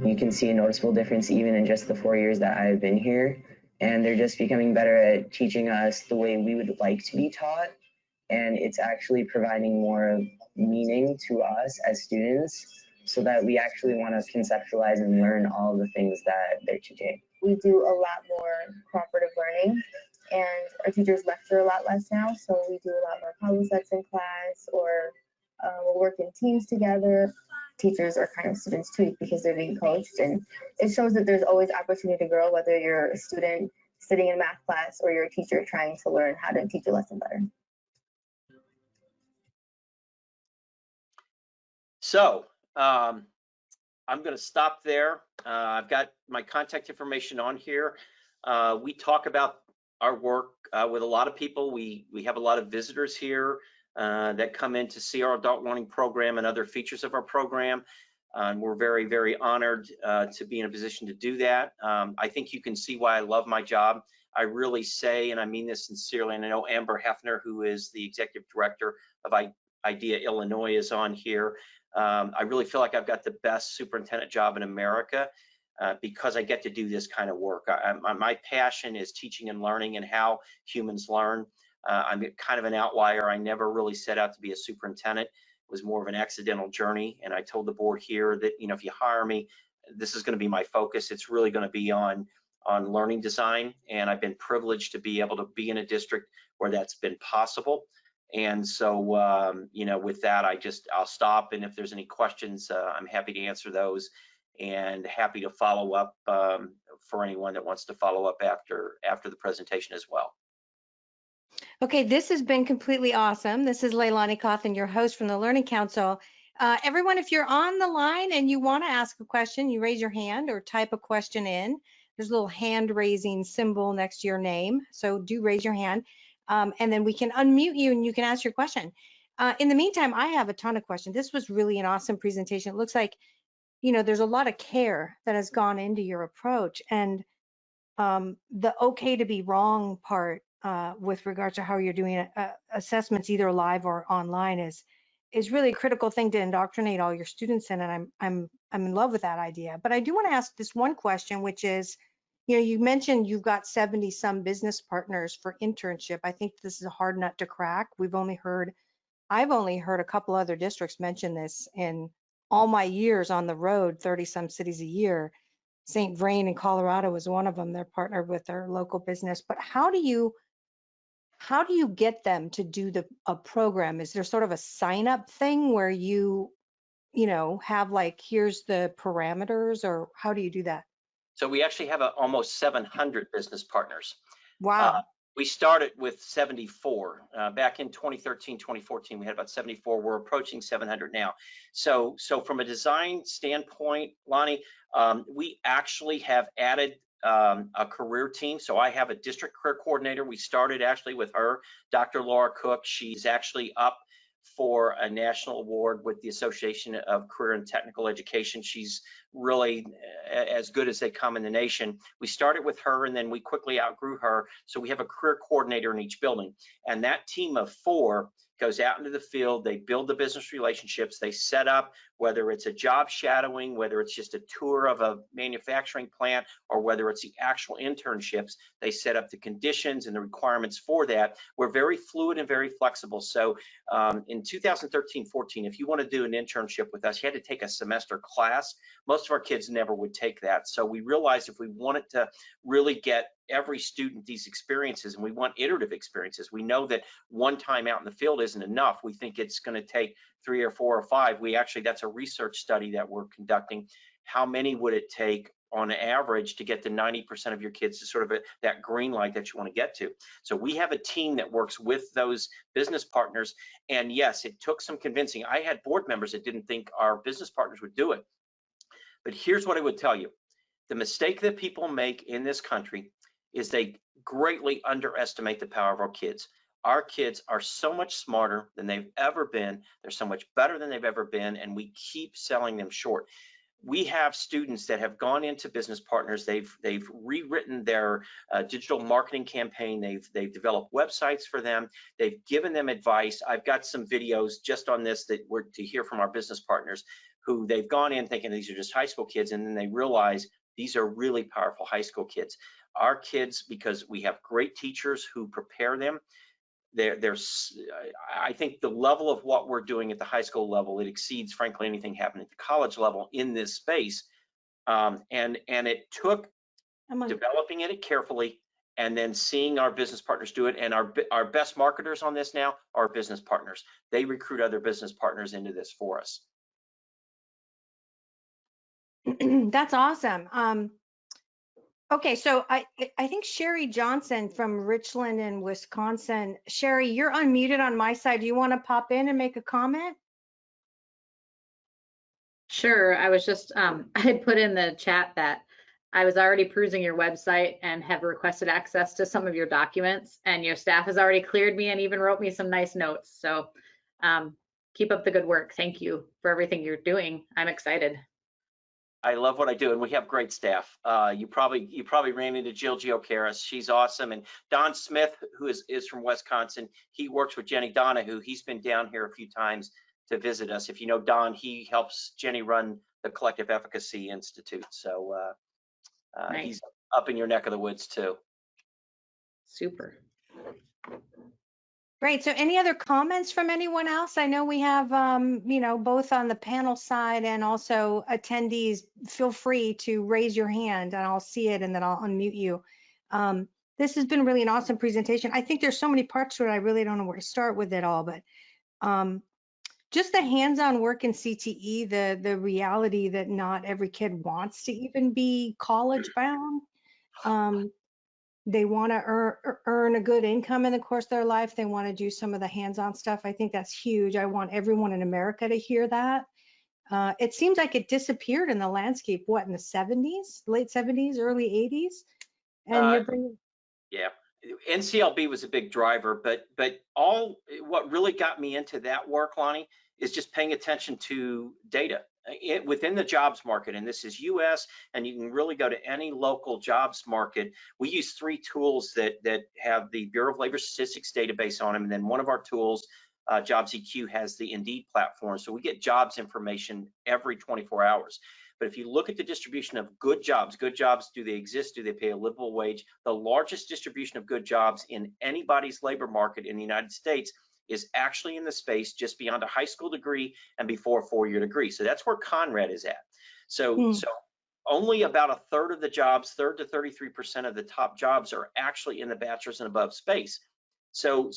You can see a noticeable difference even in just the 4 years that I've been here, and they're just becoming better at teaching us the way we would like to be taught, and it's actually providing more meaning to us as students so that we actually want to conceptualize and learn all the things that they're teaching. We do a lot more cooperative learning, and our teachers lecture a lot less now, so we do a lot more problem sets in class, or we'll work in teams together. Teachers are kind of students too because they're being coached, and it shows that there's always opportunity to grow, whether you're a student sitting in math class or you're a teacher trying to learn how to teach a lesson better. So I'm going to stop there. I've got my contact information on here. We talk about our work with a lot of people. We have a lot of visitors here that come in to see our adult learning program and other features of our program. And we're very, very honored to be in a position to do that. I think you can see why I love my job. I really say, and I mean this sincerely, and I know Amber Hefner, who is the executive director of IDEA Illinois, is on here. I really feel like I've got the best superintendent job in America because I get to do this kind of work. My passion is teaching and learning and how humans learn. I'm kind of an outlier. I never really set out to be a superintendent. It was more of an accidental journey. And I told the board here that, you know, if you hire me, this is going to be my focus. It's really going to be on learning design. And I've been privileged to be able to be in a district where that's been possible. And so, you know, with that, I'll stop. And if there's any questions, I'm happy to answer those and happy to follow up for anyone that wants to follow up after the presentation as well. Okay, this has been completely awesome. This is Leilani Cawthon, your host from the Learning Council. Everyone, if you're on the line and you want to ask a question, you raise your hand or type a question in. There's a little hand raising symbol next to your name, so do raise your hand. And then we can unmute you and you can ask your question. In the meantime, I have a ton of questions. This was really an awesome presentation. It looks like, you know, there's a lot of care that has gone into your approach, and the okay to be wrong part with regards to how you're doing assessments, either live or online, is really a critical thing to indoctrinate all your students in, and I'm in love with that idea. But I do want to ask this one question, which is, you know, you mentioned you've got 70 some business partners for internship. I think this is a hard nut to crack. I've only heard a couple other districts mention this in all my years on the road, 30 some cities a year. St. Vrain in Colorado is one of them. They're partnered with their local business. But how do you get them to do a program? Is there sort of a sign up thing where you know, have like, here's the parameters, or how do you do that? So we actually have almost 700 business partners. Wow. We started with 74 back in 2013, 2014. We had about 74. We're approaching 700 now. So from a design standpoint, Lonnie, we actually have added a career team. So I have a district career coordinator. We started actually with her, Dr. Laura Cook. She's actually up for a national award with the Association of Career and Technical Education. She's really as good as they come in the nation. We started with her and then we quickly outgrew her. So we have a career coordinator in each building. And that team of 4 goes out into the field, they build the business relationships, they set up, whether it's a job shadowing, whether it's just a tour of a manufacturing plant, or whether it's the actual internships, they set up the conditions and the requirements for that. We're very fluid and very flexible. So in 2013-14, if you want to do an internship with us, you had to take a semester class. Most of our kids never would take that. So we realized if we wanted to really get every student these experiences, and we want iterative experiences, we know that one time out in the field isn't enough. We think it's going to take 3 or 4 or 5. That's a research study that we're conducting. How many would it take on average to get to 90% of your kids to sort of that green light that you want to get to. So we have a team that works with those business partners. And yes, it took some convincing. I had board members that didn't think our business partners would do it. But here's what I would tell you. The mistake that people make in this country is they greatly underestimate the power of our kids. Our kids are so much smarter than they've ever been. They're so much better than they've ever been, and we keep selling them short. We have students that have gone into business partners. They've rewritten their digital marketing campaign. They've developed websites for them. They've given them advice. I've got some videos just on this that we're to hear from our business partners who they've gone in thinking these are just high school kids, and then they realize these are really powerful high school kids. Our kids, because we have great teachers who prepare them, I think the level of what we're doing at the high school level, it exceeds, frankly, anything happening at the college level in this space. And it took developing it carefully and then seeing our business partners do it. And our best marketers on this now are business partners. They recruit other business partners into this for us. That's awesome. Okay, so I think Sherry Johnson from Richland in Wisconsin. Sherry, you're unmuted on my side. Do you want to pop in and make a comment? Sure. I was just, I had put in the chat that I was already perusing your website and have requested access to some of your documents, and your staff has already cleared me and even wrote me some nice notes. So keep up the good work. Thank you for everything you're doing. I'm excited. I love what I do, and we have great staff. You probably ran into Jill Giocaris. She's awesome. And Don Smith, who is from Wisconsin, he works with Jenny Donahue. He's been down here a few times to visit us. If you know Don, he helps Jenny run the Collective Efficacy Institute. So nice. He's up in your neck of the woods too. Super. Great. So any other comments from anyone else? I know we have, both on the panel side and also attendees. Feel free to raise your hand and I'll see it and then I'll unmute you. This has been really an awesome presentation. I think there's so many parts to it. I really don't know where to start with it all, but just the hands-on work in CTE, the reality that not every kid wants to even be college bound. They want to earn a good income in the course of their life. They want to do some of the hands-on stuff. I think that's huge. I want everyone in America to hear that. It seems like it disappeared in the landscape, what, in the 70s, late 70s, early 80s? And you're bringing... Yeah, NCLB was a big driver, but what really got me into that work, Lonnie, is just paying attention to data. Within the jobs market, and this is US, and you can really go to any local jobs market. We use 3 tools that have the Bureau of Labor Statistics database on them, and then one of our tools, JobsEQ, has the Indeed platform. So we get jobs information every 24 hours. But if you look at the distribution of good jobs, do they exist? Do they pay a livable wage? The largest distribution of good jobs in anybody's labor market in the United States is actually in the space just beyond a high school degree and before a 4-year degree. So that's where Conrad is at. So only about a third of the jobs, 30 to 33% of the top jobs are actually in the bachelor's and above space. So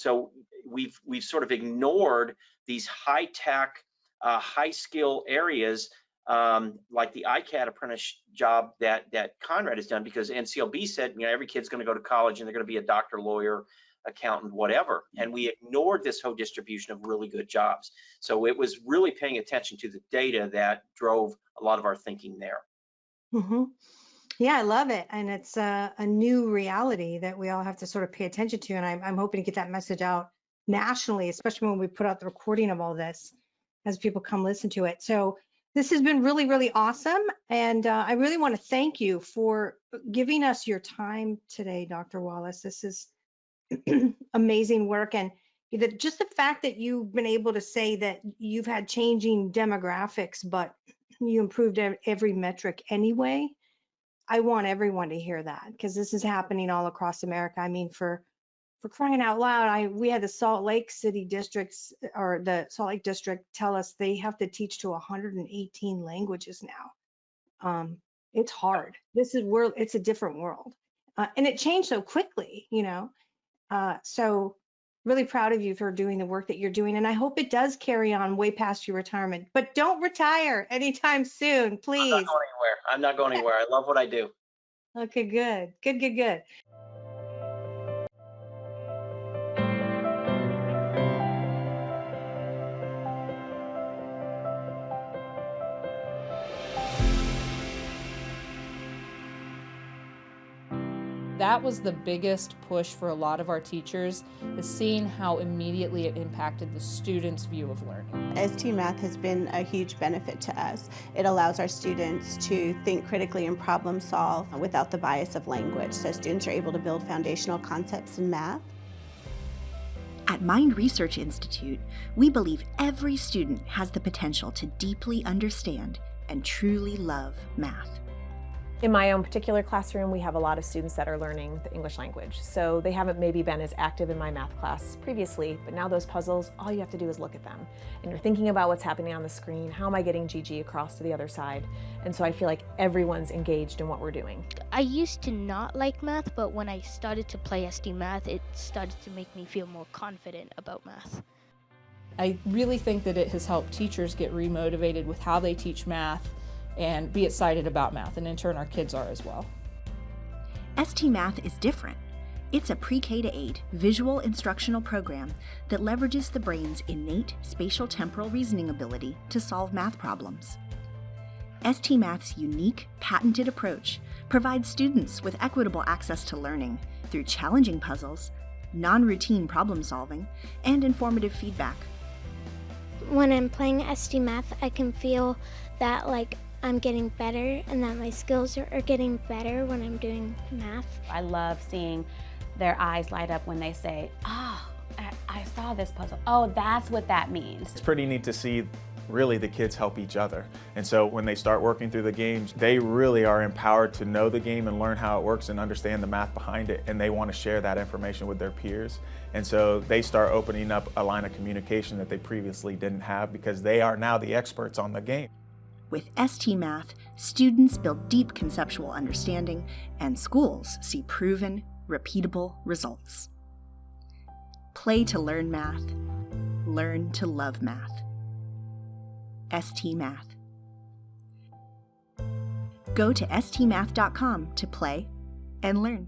we've sort of ignored these high tech, high skill areas like the ICAD apprentice job that Conrad has done, because NCLB said, every kid's going to go to college and they're going to be a doctor, lawyer, accountant, whatever, and we ignored this whole distribution of really good jobs. So it was really paying attention to the data that drove a lot of our thinking there. Yeah, I love it, and it's a new reality that we all have to sort of pay attention to, and I'm hoping to get that message out nationally, especially when we put out the recording of all this as people come listen to it. So this has been really, really awesome, and I really want to thank you for giving us your time today, Dr. Wallace. This is amazing work, and just the fact that you've been able to say that you've had changing demographics, but you improved every metric anyway. I want everyone to hear that, because this is happening all across America. I mean, for crying out loud, we had the Salt Lake City districts, or the Salt Lake district, tell us they have to teach to 118 languages now. It's hard. It's a different world, and it changed so quickly, So really proud of you for doing the work that you're doing. And I hope it does carry on way past your retirement. But don't retire anytime soon, please. I'm not going anywhere. I'm not going anywhere. I love what I do. Okay, good. Good, good, good. That was the biggest push for a lot of our teachers, is seeing how immediately it impacted the students' view of learning. ST Math has been a huge benefit to us. It allows our students to think critically and problem solve without the bias of language. So students are able to build foundational concepts in math. At Mind Research Institute, we believe every student has the potential to deeply understand and truly love math. In my own particular classroom, we have a lot of students that are learning the English language. So they haven't maybe been as active in my math class previously, but now those puzzles, all you have to do is look at them. And you're thinking about what's happening on the screen. How am I getting GG across to the other side? And so I feel like everyone's engaged in what we're doing. I used to not like math, but when I started to play ST Math, it started to make me feel more confident about math. I really think that it has helped teachers get remotivated with how they teach math and be excited about math, and in turn our kids are as well. ST Math is different. It's a pre-K to 8 visual instructional program that leverages the brain's innate spatial temporal reasoning ability to solve math problems. ST Math's unique, patented approach provides students with equitable access to learning through challenging puzzles, non-routine problem solving, and informative feedback. When I'm playing ST Math, I can feel that I'm getting better and that my skills are getting better when I'm doing math. I love seeing their eyes light up when they say, oh, I saw this puzzle. Oh, that's what that means. It's pretty neat to see really the kids help each other. And so when they start working through the games, they really are empowered to know the game and learn how it works and understand the math behind it. And they want to share that information with their peers. And so they start opening up a line of communication that they previously didn't have because they are now the experts on the game. With ST Math, students build deep conceptual understanding and schools see proven, repeatable results. Play to learn math. Learn to love math. ST Math. Go to stmath.com to play and learn.